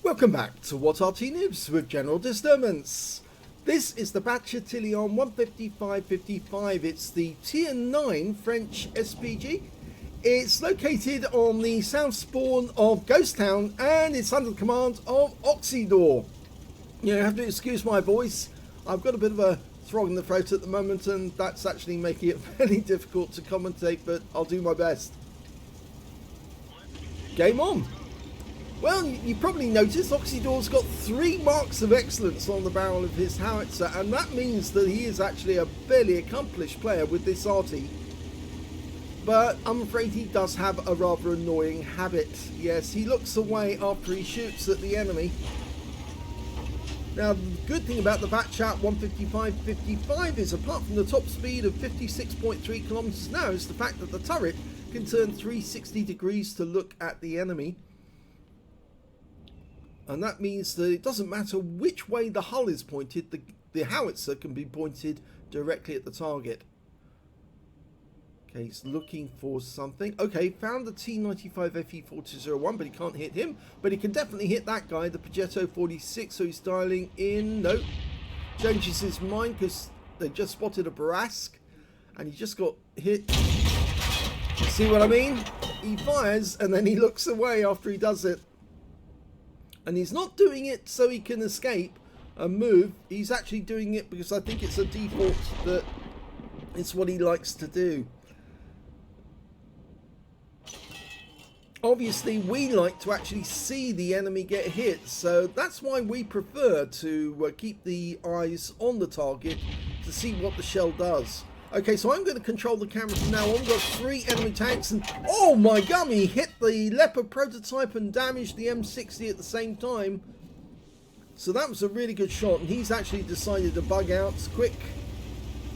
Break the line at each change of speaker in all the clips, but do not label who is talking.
Welcome back to What Arty Noobs with General Disturbance. This is the Bat Châtillon 15555. It's the Tier 9 French SPG. It's located on the south spawn of Ghost Town and it's under the command of Oksydor. You have to excuse my voice. I've got a bit of a frog in the throat at the moment and that's actually making it very difficult to commentate, but I'll do my best. Game on. Well, you probably noticed Oksydor's got 3 marks of excellence on the barrel of his howitzer, and that means that he is actually a fairly accomplished player with this Arty. But I'm afraid he does have a rather annoying habit. Yes, he looks away after he shoots at the enemy. Now, the good thing about the Bat Châtillon 15555 is, apart from the top speed of 56.3 kilometers an hour, is the fact that the turret can turn 360 degrees to look at the enemy. And that means that it doesn't matter which way the hull is pointed, the howitzer can be pointed directly at the target. Okay, he's looking for something. Okay, found the T95 FE4201, but he can't hit him. But he can definitely hit that guy, the Progetto 46, so he's dialing in. No, changes his mind because they just spotted a Barask. And he just got hit. See what I mean? He fires and then he looks away after he does it. And he's not doing it so he can escape and move. He's actually doing it because I think it's a default that it's what he likes to do. Obviously, we like to actually see the enemy get hit. So that's why we prefer to keep the eyes on the target to see what the shell does. Okay, so I'm going to control the camera from now on. We've got 3 enemy tanks and oh my gummy, hit the Leopard prototype and damaged the M60 at the same time. So that was a really good shot and he's actually decided to bug out quick.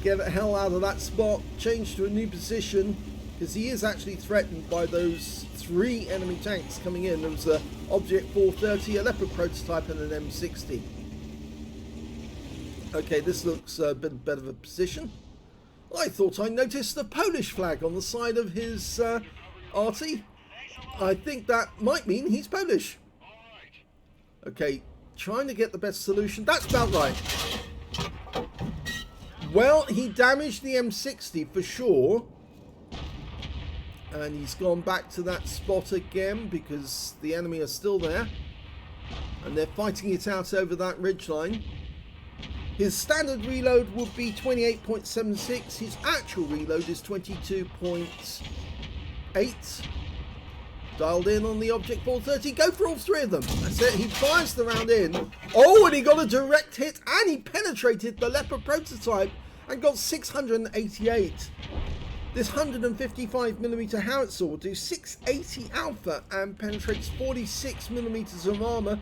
Get the hell out of that spot, change to a new position because he is actually threatened by those 3 enemy tanks coming in. There was a Object 430, a Leopard prototype and an M60. Okay, this looks a bit better of a position. I thought I noticed a Polish flag on the side of his Arty. I think that might mean he's Polish. Okay, trying to get the best solution. That's about right. Well, he damaged the M60 for sure. And he's gone back to that spot again because the enemy are still there. And they're fighting it out over that ridgeline. His standard reload would be 28.76. His actual reload is 22.8. Dialed in on the Object 430. Go for all 3 of them. That's it. He fires the round in. Oh, and he got a direct hit and he penetrated the Leopard prototype and got 688. This 155mm howitzer will do 680 alpha and penetrates 46mm of armor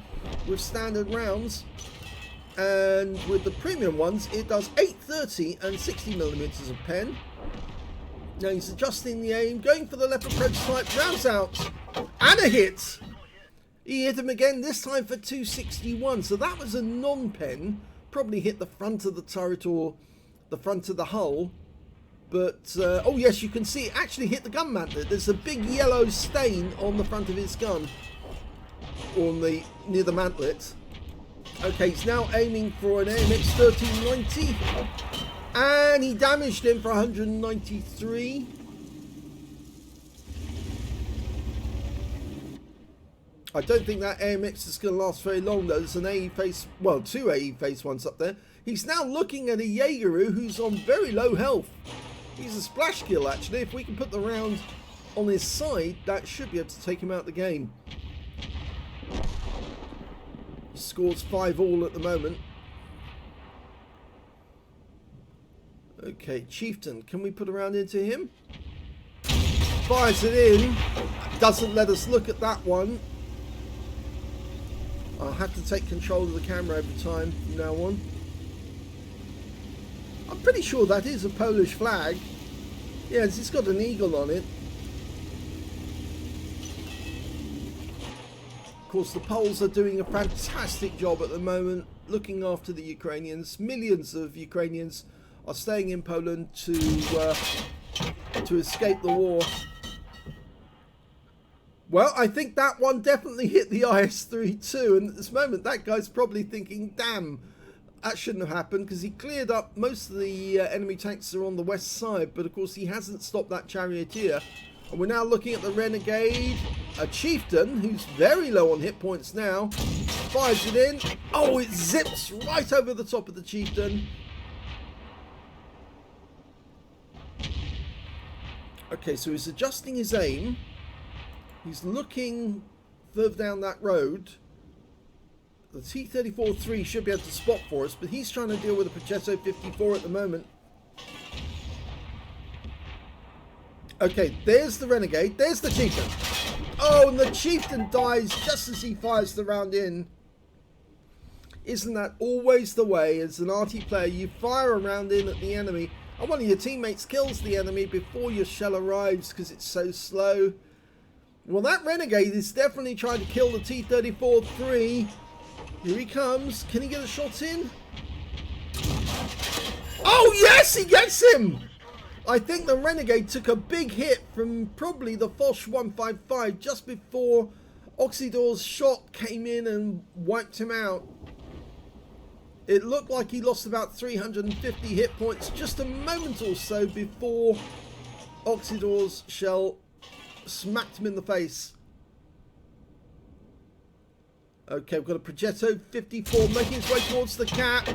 with standard rounds. And with the premium ones, it does 830 and 60mm of pen. Now he's adjusting the aim, going for the Leopard prototype, rounds out, and a hit. He hit him again, this time for 261. So that was a non-pen, probably hit the front of the turret or the front of the hull. But, oh yes, you can see it actually hit the gun mantlet. There's a big yellow stain on the front of his gun, on the near the mantlet. Okay, he's now aiming for an AMX 1390 and he damaged him for 193. I don't think that AMX is going to last very long though. There's an AE face, well, 2 AE face ones up there. He's now looking at a Jaegeru who's on very low health. He's a splash kill actually. If we can put the round on his side, that should be able to take him out of the game. Scores 5-all at the moment. Okay, Chieftain, can we put a round into him? Fires it in. Doesn't let us look at that one. I'll have to take control of the camera every time from now on. I'm pretty sure that is a Polish flag. Yes, it's got an eagle on it. Of course, the Poles are doing a fantastic job at the moment looking after the Ukrainians. Millions of Ukrainians are staying in Poland to escape the war. Well, I think that one definitely hit the IS-3 too, and at this moment that guy's probably thinking, damn, that shouldn't have happened, because he cleared up most of the enemy tanks that are on the west side, but of course he hasn't stopped that charioteer. And we're now looking at the renegade, a chieftain who's very low on hit points now, fires it in. Oh, it zips right over the top of the chieftain. Okay, so he's adjusting his aim. He's looking further down that road. The T-34-3 should be able to spot for us, but he's trying to deal with a Progetto 54 at the moment. Okay, there's the renegade. There's the chieftain. Oh, and the chieftain dies just as he fires the round in. Isn't that always the way as an Arty player? You fire a round in at the enemy, and one of your teammates kills the enemy before your shell arrives because it's so slow. Well, that renegade is definitely trying to kill the T-34-3. Here he comes. Can he get a shot in? Oh, yes, he gets him! I think the renegade took a big hit from probably the Foch 155 just before Oksydor's shot came in and wiped him out. It looked like he lost about 350 hit points just a moment or so before Oksydor's shell smacked him in the face. Okay, we've got a Progetto 54 making its way towards the cap.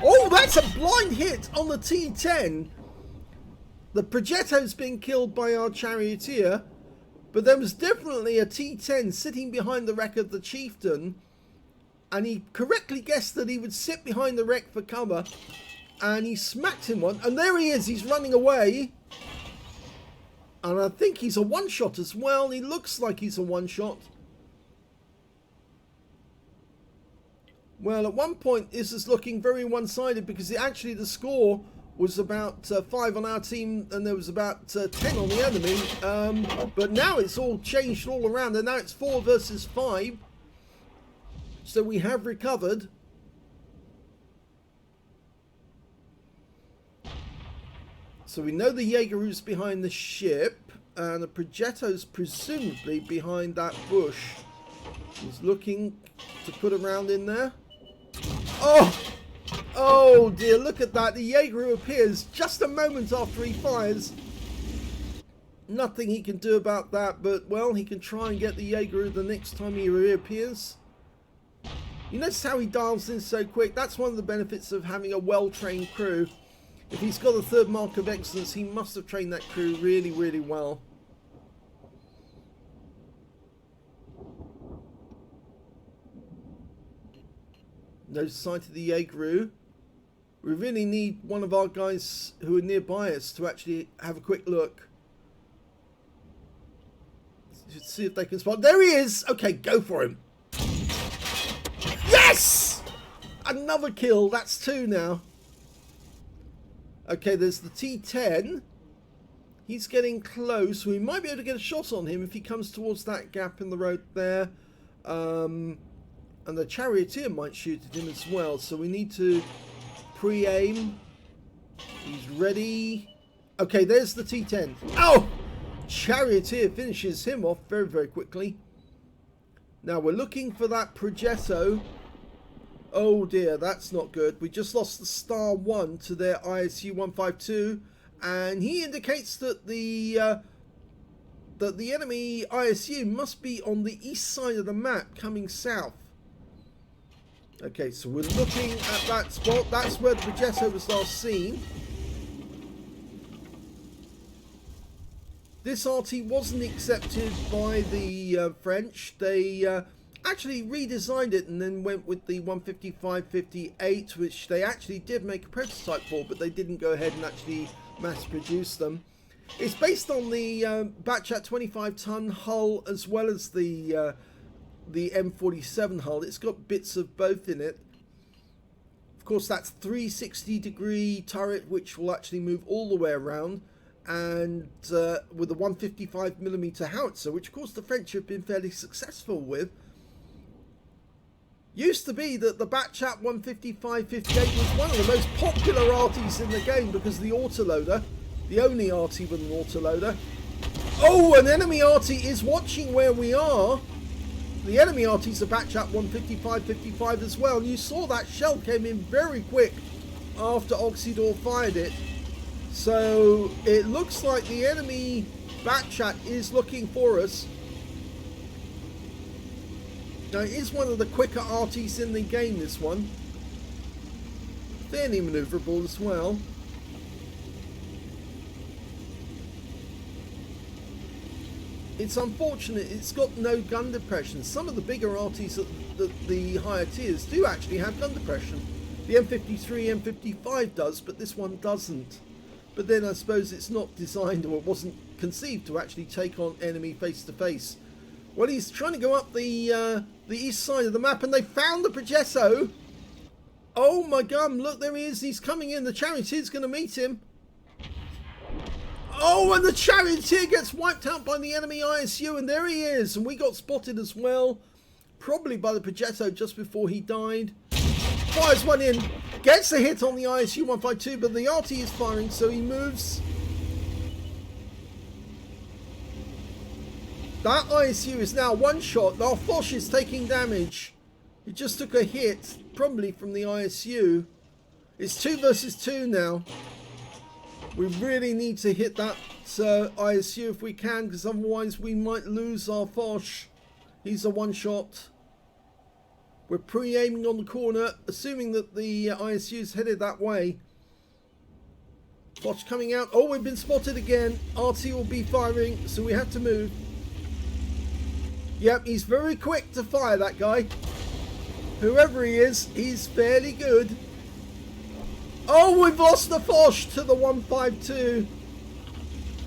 Oh, that's a blind hit on the T10. The Progetto's been killed by our charioteer, but there was definitely a T10 sitting behind the wreck of the chieftain, and he correctly guessed that he would sit behind the wreck for cover, and he smacked him one, and there he is, he's running away. And I think he's a one-shot as well. He looks like he's a one-shot. Well, at one point, this is looking very one-sided because actually the score was about 5 on our team and there was about 10 on the enemy. But now it's all changed all around and now it's 4 versus 5. So we have recovered. So we know the Jaeger's behind the ship, and the Progetto's presumably behind that bush. He's looking to put a round in there. Oh! Oh dear, look at that. The Jaeger appears just a moment after he fires. Nothing he can do about that, but, well, he can try and get the Jaeger the next time he reappears. You notice how he dials in so quick? That's one of the benefits of having a well-trained crew. If he's got a third mark of excellence, he must have trained that crew really, really well. No sight of the Jaeger. We really need one of our guys who are nearby us to actually have a quick look. Let's see if they can spot. There he is! Okay, go for him. Yes! Another kill. That's 2 now. Okay, there's the T10. He's getting close. We might be able to get a shot on him if he comes towards that gap in the road there. And the charioteer might shoot at him as well. So we need to pre-aim. He's ready. Okay, there's the T10. Oh! Charioteer finishes him off very, very quickly. Now we're looking for that Progetto. Oh dear, that's not good. We just lost the Star 1 to their ISU 152, and he indicates that the enemy ISU must be on the east side of the map, coming south. Okay, so we're looking at that spot. That's where the Progetto was last seen. This Arty wasn't accepted by the French. They actually redesigned it and then went with the 155-58, which they actually did make a prototype for, but they didn't go ahead and actually mass produce them. It's based on the Bat Châtillon 25-ton hull as well as the M47 hull. It's got bits of both in it. Of course, that's 360-degree turret, which will actually move all the way around, and with the 155mm howitzer, which of course the French have been fairly successful with. Used to be that the Bat Chat 155-58 was one of the most popular Arties in the game because of the autoloader, the only Arty with an autoloader. Oh, an enemy Arty is watching where we are. The enemy Arty's a Bat Chat 155-55 as well. You saw that shell came in very quick after Oksydor fired it. So it looks like the enemy Bat Chat is looking for us. Now it is one of the quicker Artys in the game, this one. Fairly manoeuvrable as well. It's unfortunate it's got no gun depression. Some of the bigger Artys at the higher tiers do actually have gun depression. The M53, M55 does, but this one doesn't. But then I suppose it's not designed, or it wasn't conceived to actually take on enemy face to face. Well, he's trying to go up the east side of the map, and they found the Progetto. Oh my god, look, there he is. He's coming in. The Charioteer's going to meet him. Oh, and the Charioteer gets wiped out by the enemy ISU, and there he is. And we got spotted as well, probably by the Progetto just before he died. Fires one in, gets a hit on the ISU 152, but the Arty is firing, so he moves. That ISU is now one shot. Our Foch is taking damage. He just took a hit, probably from the ISU. It's 2 versus 2 now. We really need to hit that ISU if we can, because otherwise we might lose our Foch. He's a one shot. We're pre-aiming on the corner, assuming that the ISU is headed that way. Foch coming out. Oh, we've been spotted again. Arty will be firing, so we have to move. Yep, he's very quick to fire, that guy. Whoever he is, he's fairly good. Oh, we've lost the Foch to the 152.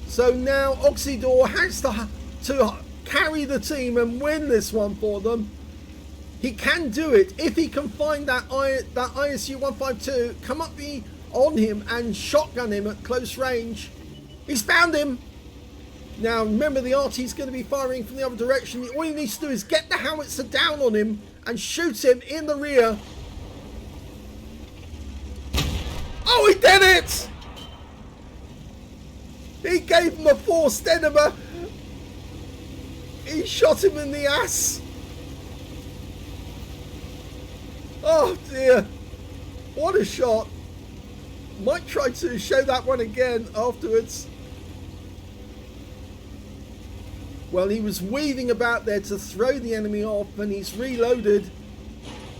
So now Oksydor has to carry the team and win this one for them. He can do it if he can find that ISU 152, come up on him and shotgun him at close range. He's found him. Now remember, the Arty's going to be firing from the other direction. All he needs to do is get the howitzer down on him and shoot him in the rear. Oh, he did it! He gave him a forced enema. He shot him in the ass. Oh dear, what a shot. Might try to show that one again afterwards. Well, he was weaving about there to throw the enemy off, and he's reloaded.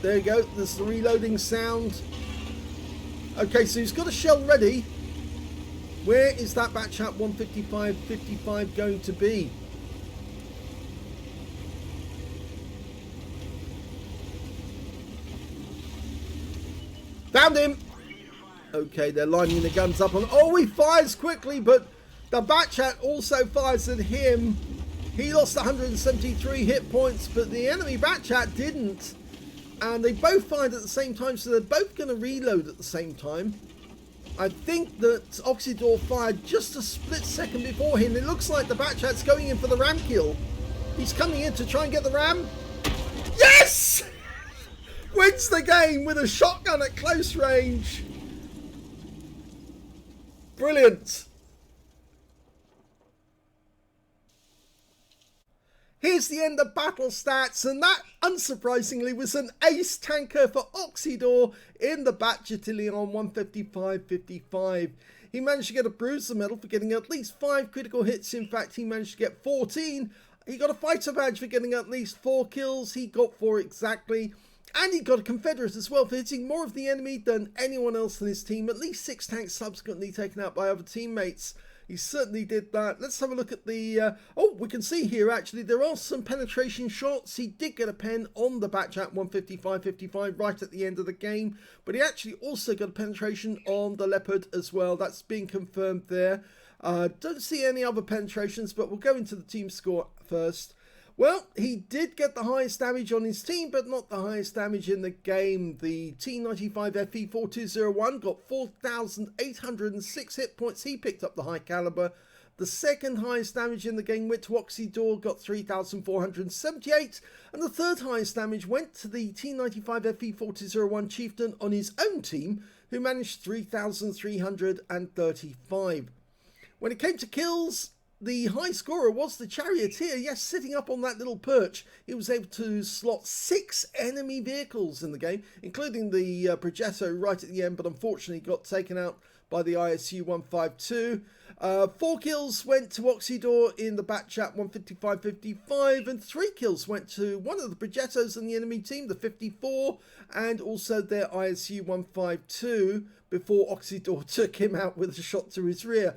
There you go, there's the reloading sound. Okay, so he's got a shell ready. Where is that Bat Chat 155-55 going to be? Found him! Okay, they're lining the guns up on... Oh, he fires quickly, but the Bat Chat also fires at him. He lost 173 hit points, but the enemy Bat Chat didn't. And they both fired at the same time, so they're both going to reload at the same time. I think that Oksydor fired just a split second before him. It looks like the Bat Chat's going in for the ram kill. He's coming in to try and get the ram. Yes! Wins the game with a shotgun at close range. Brilliant. Here's the end of battle stats, and that, unsurprisingly, was an ace tanker for Oksydor in the Bat Châtillon on 155-55. He managed to get a Bruiser medal for getting at least 5 critical hits. In fact, he managed to get 14. He got a Fighter badge for getting at least 4 kills. He got 4 exactly. And he got a Confederate as well for hitting more of the enemy than anyone else in his team. At least 6 tanks subsequently taken out by other teammates. He certainly did that. Let's have a look at the... oh, we can see here, actually, there are some penetration shots. He did get a pen on the Bat Chat 155-55 right at the end of the game. But he actually also got a penetration on the Leopard as well. That's being confirmed there. Don't see any other penetrations, but we'll go into the team score first. Well, he did get the highest damage on his team, but not the highest damage in the game. The T95FE4201 got 4,806 hit points. He picked up the high caliber. The second highest damage in the game went to Oksydor, got 3,478. And the third highest damage went to the T95FE4201 Chieftain on his own team, who managed 3,335. When it came to kills, the high scorer was the Charioteer. Yes, sitting up on that little perch, he was able to slot 6 enemy vehicles in the game, including the Progetto right at the end, but unfortunately got taken out by the ISU 152. 4 kills went to Oksydor in the Bat Chat 155-55, and 3 kills went to one of the Progettos in the enemy team, the 54, and also their ISU 152, before Oksydor took him out with a shot to his rear.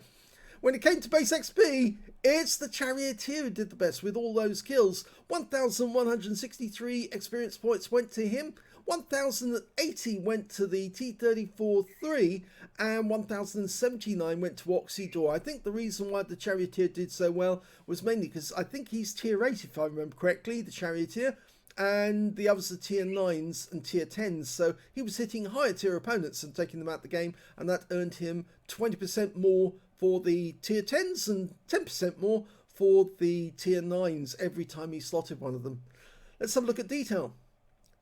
When it came to base XP, it's the Charioteer who did the best with all those kills. 1,163 experience points went to him, 1,080 went to the T-34-3, and 1,079 went to Oksydor. I think the reason why the Charioteer did so well was mainly because I think he's tier 8, if I remember correctly, the Charioteer, and the others are tier 9s and tier 10s, so he was hitting higher tier opponents and taking them out the game, and that earned him 20% more for the tier 10s and 10% more for the tier 9s every time he slotted one of them. Let's have a look at detail.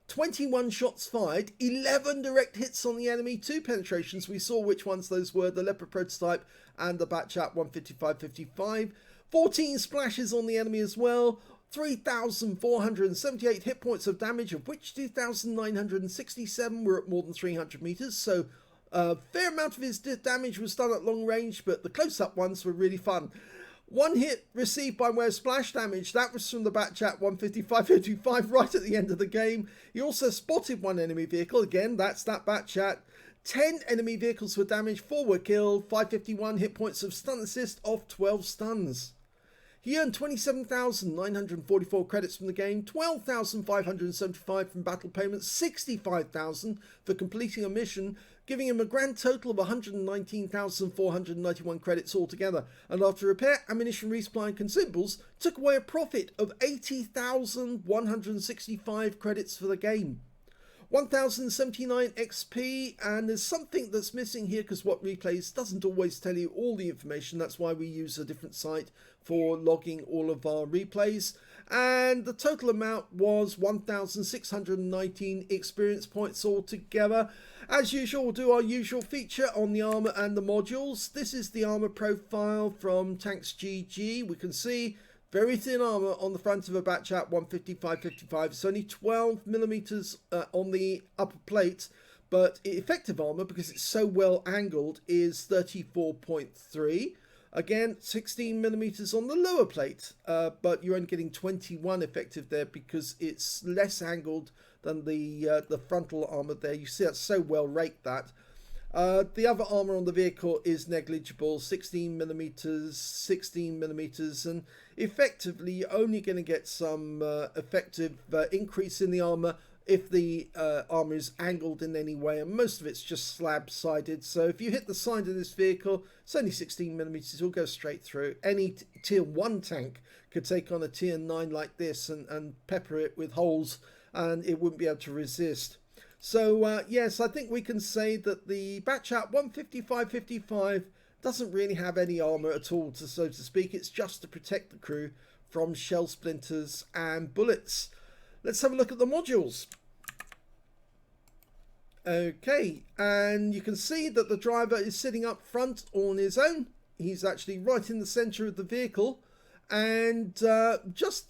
21 shots fired, 11 direct hits on the enemy, 2 penetrations. We saw which ones those were, the Leopard prototype and the Bat Chat 155-55. 14 splashes on the enemy as well, 3,478 hit points of damage, of which 2,967 were at more than 300 meters. So a fair amount of his damage was done at long range, but the close-up ones were really fun. 1 hit received by way of splash damage, that was from the Bat Chat 155-55 right at the end of the game. He also spotted 1 enemy vehicle, again that's that Bat Chat. 10 enemy vehicles were damaged, 4 were killed, 551 hit points of stun assist off 12 stuns. He earned 27,944 credits from the game, 12,575 from battle payments, 65,000 for completing a mission, giving him a grand total of 119,491 credits altogether. And after repair, ammunition, resupply and consumables, took away a profit of 80,165 credits for the game. 1,079 XP, and there's something that's missing here because what replays doesn't always tell you all the information. That's why we use a different site for logging all of our replays. And the total amount was 1,619 experience points altogether. As usual, we'll do our usual feature on the armor and the modules. This is the armor profile from Tanks GG. We can see very thin armor on the front of a Bat Chat 155-55. It's only 12 millimeters on the upper plate, but effective armor, because it's so well angled, is 34.3. Again, 16 millimeters on the lower plate, but you're only getting 21 effective there because it's less angled than the frontal armor there. You see that's so well raked that. The other armor on the vehicle is negligible, 16 millimeters, and effectively you're only going to get some effective increase in the armor if the armor is angled in any way, and most of it's just slab sided. So if you hit the side of this vehicle, it's only 16 millimeters, it'll go straight through. Any tier 1 tank could take on a tier 9 like this and pepper it with holes, and it wouldn't be able to resist. So yes, I think we can say that the Bat Chat 155-55 doesn't really have any armor at all, so to speak. It's just to protect the crew from shell splinters and bullets. Let's have a look at the modules. Okay, and you can see that the driver is sitting up front on his own. He's actually right in the center of the vehicle, and just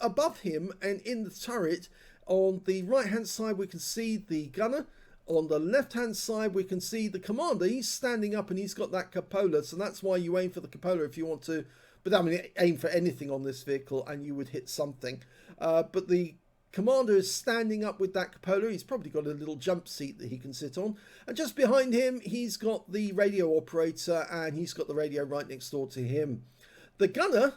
above him and in the turret, on the right hand side we can see the gunner. On the left hand side we can see the commander. He's standing up and he's got that cupola, so that's why you aim for the cupola if you want to. But I mean, aim for anything on this vehicle and you would hit something. But the commander is standing up with that cupola. He's probably got a little jump seat that he can sit on. And just behind him he's got the radio operator, and he's got the radio right next door to him. The gunner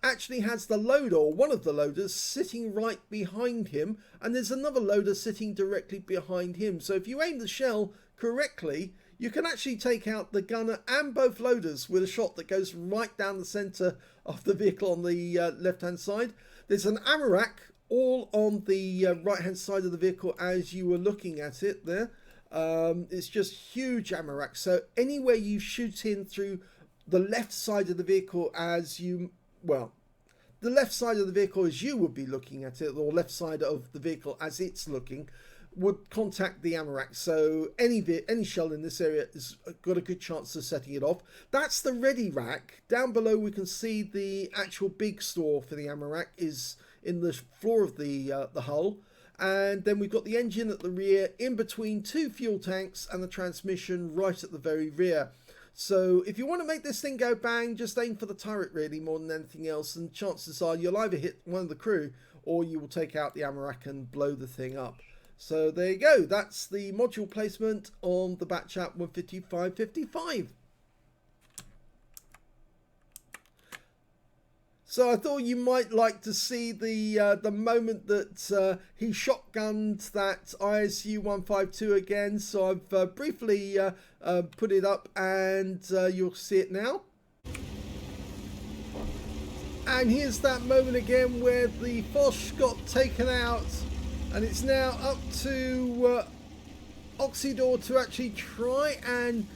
actually has the loader, or one of the loaders, sitting right behind him, and there's another loader sitting directly behind him. So if you aim the shell correctly, you can actually take out the gunner and both loaders with a shot that goes right down the center of the vehicle on the left-hand side. There's an ammo rack all on the right-hand side of the vehicle as you were looking at it there. It's just huge ammo rack, so anywhere you shoot in through the left side of the vehicle the left side of the vehicle as you would be looking at it, or left side of the vehicle as it's looking, would contact the ammo rack. So any shell in this area has got a good chance of setting it off. That's the ready rack. Down below we can see the actual big store for the ammo rack is in the floor of the hull. And then we've got the engine at the rear, in between 2 fuel tanks, and the transmission right at the very rear. So if you want to make this thing go bang, just aim for the turret really more than anything else, and chances are you'll either hit one of the crew or you will take out the ammo rack and blow the thing up. So there you go, that's the module placement on the Bat Chat 15555. So I thought you might like to see the moment that he shotgunned that ISU 152 again. So I've briefly put it up, and you'll see it now. And here's that moment again where the Foch got taken out, and it's now up to Oksydor to actually try and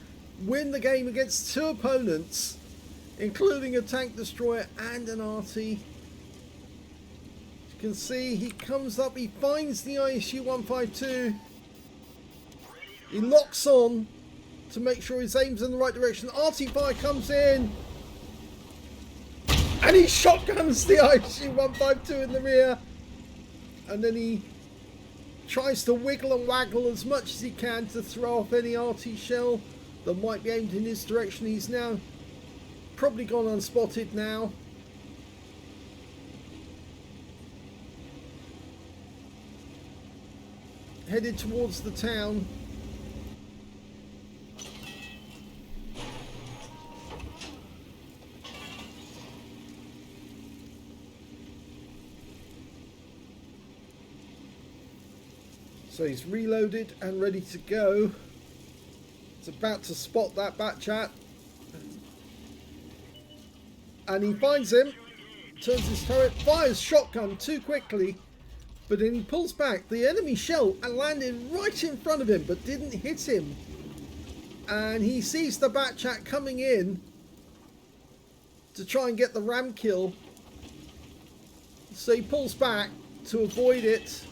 win the game against 2 opponents, including a tank destroyer and an Arty. As you can see, he comes up, he finds the ISU 152, he locks on to make sure his aim's in the right direction. Arty fire comes in, and he shotguns the ISU 152 in the rear, and then he tries to wiggle and waggle as much as he can to throw off any Arty shell that might be aimed in his direction. He's now probably gone unspotted now. Headed towards the town. So he's reloaded and ready to go. It's about to spot that Bat Chat. And he finds him, turns his turret, fires shotgun too quickly, but then he pulls back. The enemy shell landed right in front of him, but didn't hit him. And he sees the Bat Chat coming in to try and get the ram kill. So he pulls back to avoid it.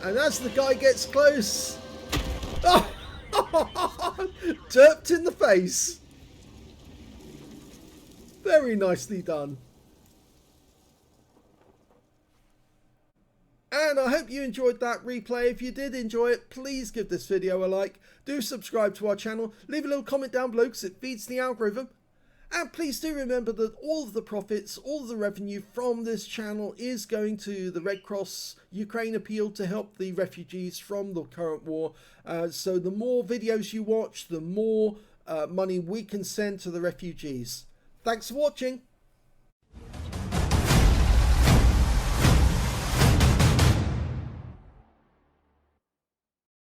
And as the guy gets close, oh, derped in the face. Very nicely done. And I hope you enjoyed that replay. If you did enjoy it, please give this video a like. Do subscribe to our channel. Leave a little comment down below because it feeds the algorithm. And please do remember that all of the profits, all of the revenue from this channel is going to the Red Cross Ukraine appeal to help the refugees from the current war. So the more videos you watch, the more money we can send to the refugees. Thanks for watching.